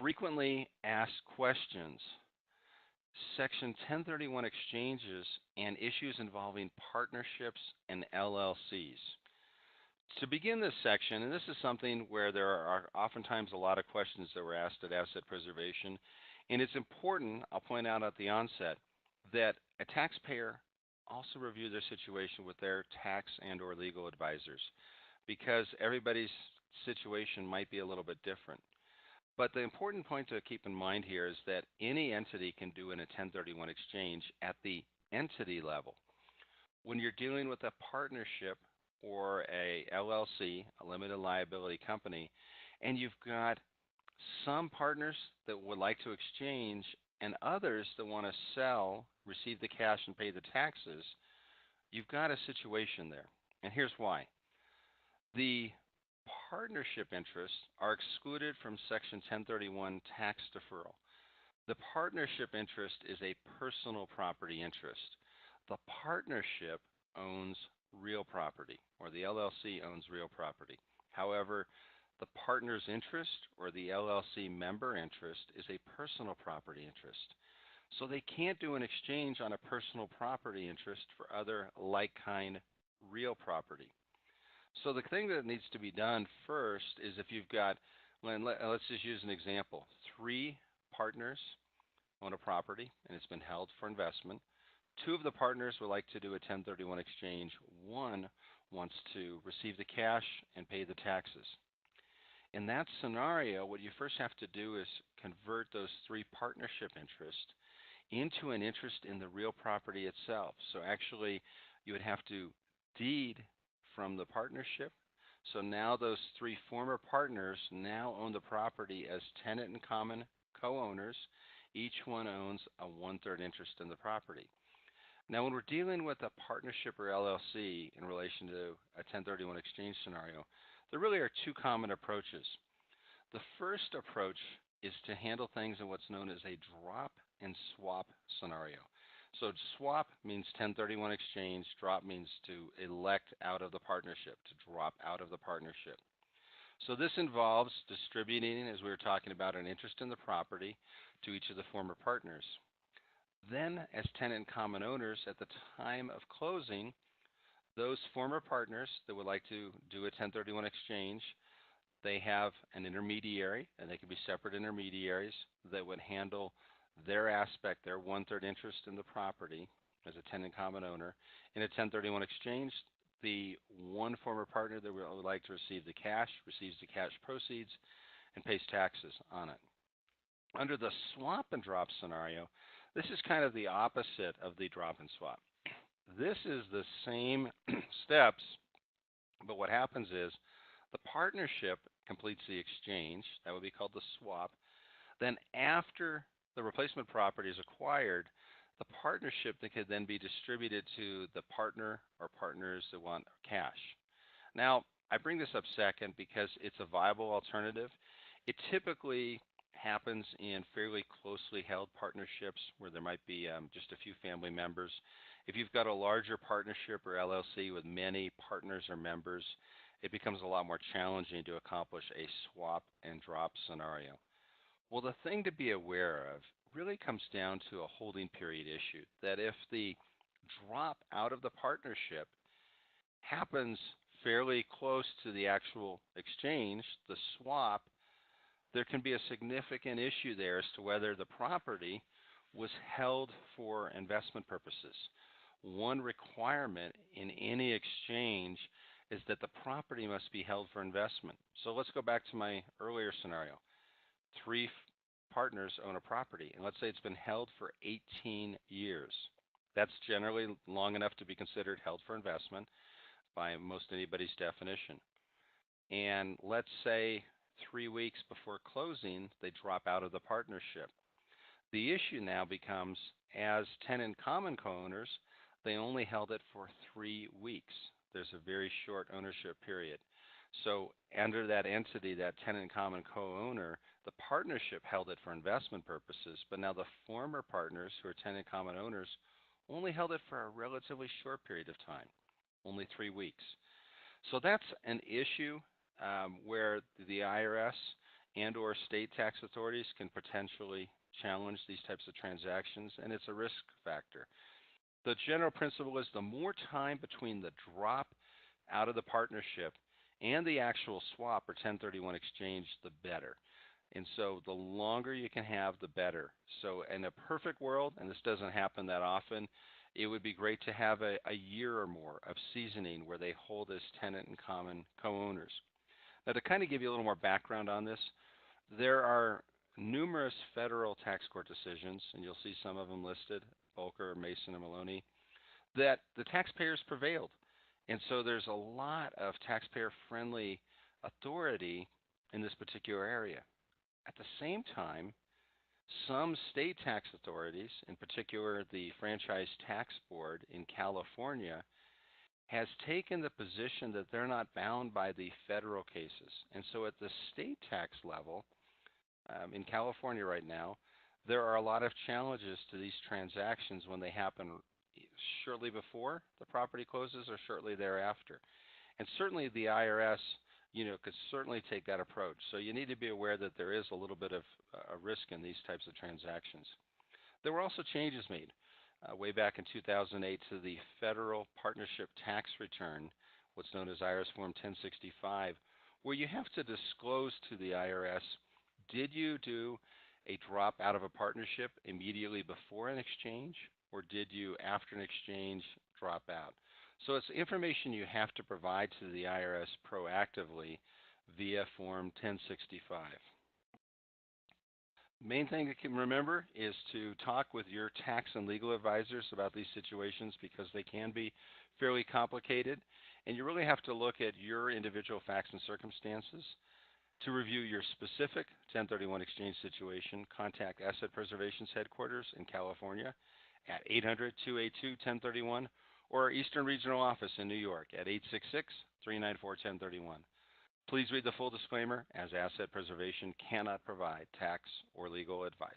Frequently asked questions, Section 1031 exchanges, and issues involving partnerships and LLCs. To begin this section, and this is something where there are oftentimes a lot of questions that were asked at asset preservation, and it's important, I'll point out at the onset, that a taxpayer also review their situation with their tax and or legal advisors because everybody's situation might be a little bit different. But the important point to keep in mind here is that any entity can do an 1031 exchange at the entity level. When you're dealing with a partnership or a LLC, a limited liability company, and you've got some partners that would like to exchange and others that want to sell, receive the cash, and pay the taxes, you've got a situation there. And here's why. The partnership interests are excluded from Section 1031 tax deferral. The partnership interest is a personal property interest. The partnership owns real property, or the LLC owns real property. However, the partner's interest or the LLC member interest is a personal property interest. So they can't do an exchange on a personal property interest for other like-kind real property. So the thing that needs to be done first is if you've got, let's just use an example, 3 partners own a property and it's been held for investment. 2 of the partners would like to do a 1031 exchange. 1 wants to receive the cash and pay the taxes. In that scenario, what you first have to do is convert those 3 partnership interests into an interest in the real property itself. So actually, you would have to deed from the partnership. So now those 3 former partners now own the property as tenant in common co-owners. Each one owns a 1/3 interest in the property. Now, when we're dealing with a partnership or LLC in relation to a 1031 exchange scenario, there really are 2 common approaches. The first approach is to handle things in what's known as a drop and swap scenario. So swap means 1031 exchange, drop means to elect out of the partnership, to drop out of the partnership. So this involves distributing, as we were talking about, an interest in the property to each of the former partners. Then, as tenant common owners, at the time of closing, those former partners that would like to do a 1031 exchange, they have an intermediary, and they can be separate intermediaries that would handle their aspect, their 1/3 interest in the property as a tenant common owner. In a 1031 exchange, the one former partner that would like to receive the cash receives the cash proceeds and pays taxes on it. Under the swap and drop scenario, this is kind of the opposite of the drop and swap. This is the same steps, but what happens is the partnership completes the exchange. That would be called the swap. Then after the replacement property is acquired, the partnership that could then be distributed to the partner or partners that want cash. Now, I bring this up second because it's a viable alternative. It typically happens in fairly closely held partnerships where there might be just a few family members. If you've got a larger partnership or LLC with many partners or members, it becomes a lot more challenging to accomplish a swap and drop scenario. Well, the thing to be aware of really comes down to a holding period issue, that if the drop out of the partnership happens fairly close to the actual exchange, the swap, there can be a significant issue there as to whether the property was held for investment purposes. One requirement in any exchange is that the property must be held for investment. So let's go back to my earlier scenario. 3 partners own a property, and let's say it's been held for 18 years. That's generally long enough to be considered held for investment by most anybody's definition. And let's say 3 weeks before closing, they drop out of the partnership. The issue now becomes, as tenant common co-owners, they only held it for 3 weeks. There's a very short ownership period. So under that entity, that tenant common co-owner, the partnership held it for investment purposes, but now the former partners who are tenant common owners only held it for a relatively short period of time, only 3 weeks. So that's an issue where the IRS and/or state tax authorities can potentially challenge these types of transactions, and it's a risk factor. The general principle is the more time between the drop out of the partnership and the actual swap or 1031 exchange, the better. And so the longer you can have, the better. So in a perfect world, and this doesn't happen that often, it would be great to have a year or more of seasoning where they hold as tenant and common co-owners. Now, to kind of give you a little more background on this, there are numerous federal tax court decisions, and you'll see some of them listed, Volcker, Mason, and Maloney, that the taxpayers prevailed. And so there's a lot of taxpayer-friendly authority in this particular area. At the same time, some state tax authorities, in particular the Franchise Tax Board in California, has taken the position that they're not bound by the federal cases. And so at the state tax level, in California right now, there are a lot of challenges to these transactions when they happen shortly before the property closes or shortly thereafter. And certainly the IRS, could certainly take that approach. So you need to be aware that there is a little bit of a risk in these types of transactions. There were also changes made way back in 2008 to the federal partnership tax return, what's known as IRS Form 1065, where you have to disclose to the IRS, did you do a drop out of a partnership immediately before an exchange, or did you, after an exchange, drop out? So it's information you have to provide to the IRS proactively via Form 1065. Main thing to remember is to talk with your tax and legal advisors about these situations because they can be fairly complicated, and you really have to look at your individual facts and circumstances. To review your specific 1031 exchange situation, contact Asset Preservation's headquarters in California at 800-282-1031 or our Eastern Regional Office in New York at 866-394-1031. Please read the full disclaimer, as Asset Preservation cannot provide tax or legal advice.